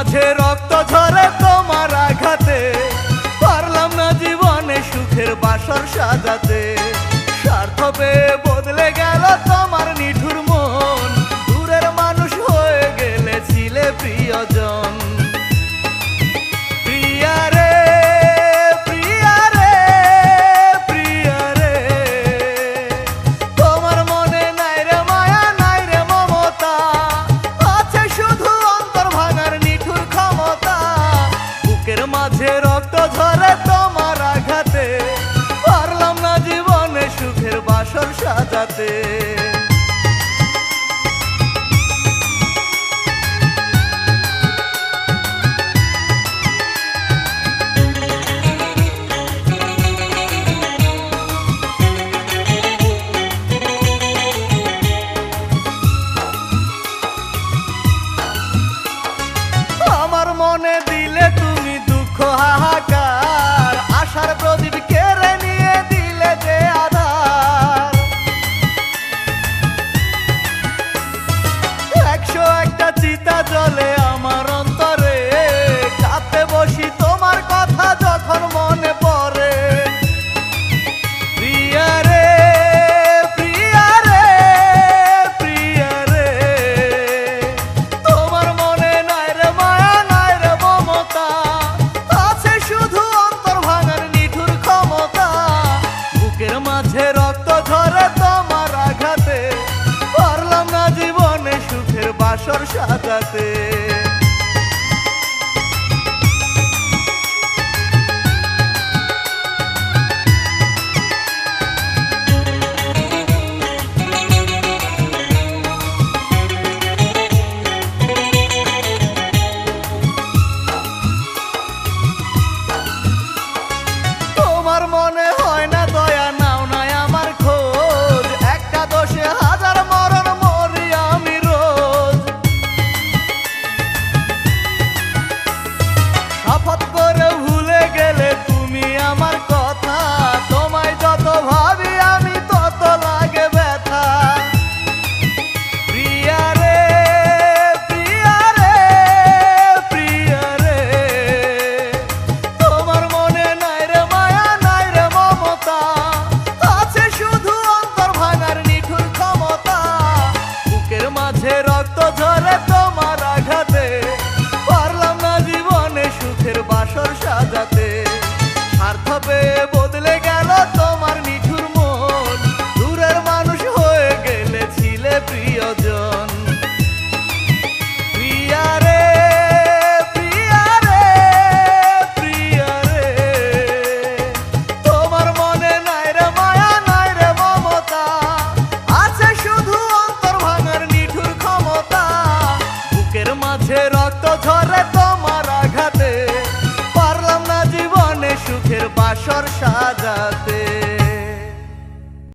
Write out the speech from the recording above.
মাঝে রক্ত ঝরে তোমার আঘাতে, পারলাম না জীবনে সুখের বাসর সাজাতে। স্বার্থ পেয়ে বদলে গেল তোমার নিঠুর মন, দূরের মানুষ হয়ে গেলে ছিলে প্রিয়জন। প্রিয়া রে, প্রিয়া রে, প্রিয়া রে, তোমার মনে নাই রে মায়া, নাই রে মমতা, আছে শুধু অন্তর ভাঙার নিঠুর ক্ষমতা। বুকের মাঝে রক্ত ঝরে তোমার আঘাতে, পারলাম না জীবনে সুখের বাসর সাজাতে। আমার মনে দিলে তুমি দুঃখ হাহাকার, আশার প্রদীপ কেড়ে নিয়ে দিলে যে আধার। 101টা চিতা জ্বলে আমার অন্তরে, কাঁদতে বসি তোমার কথা যখন মনে পড়ে। প্রিয়া রে, প্রিয়া রে, প্রিয়া রে, তোমার মনে নাই রে মায়া, নাই রে মমতা, আছে শুধু অন্তর ভাঙার নিঠুর ক্ষমতা। বুকের মাঝে রক্ত ঝরে তোমার আঘাতে, পারলাম না জীবনে সুখের বাসর সাজাতে। তোমার মনে হয় না দয়া, নাও নাই আমার খোঁজ, একটা দোষে হাজার মরণ মরি আমি রোজ। শপথ করে ভুলে গেলে তুমি আমার কথা, তোমায় যত ভাবি আমি তত লাগে ব্যথা। প্রিয়া রে, প্রিয়া রে, প্রিয়া রে, তোমার মনে নাই রে মায়া, নাই রে মমতা, আছে শুধু অন্তর ভাঙার নিঠুর ক্ষমতা। বুকের মাঝে রক্ত ঝরে তোমার আঘাতে, পারলাম না জীবনে সুখের বাসর সাজাতে। স্বার্থ পেয়ে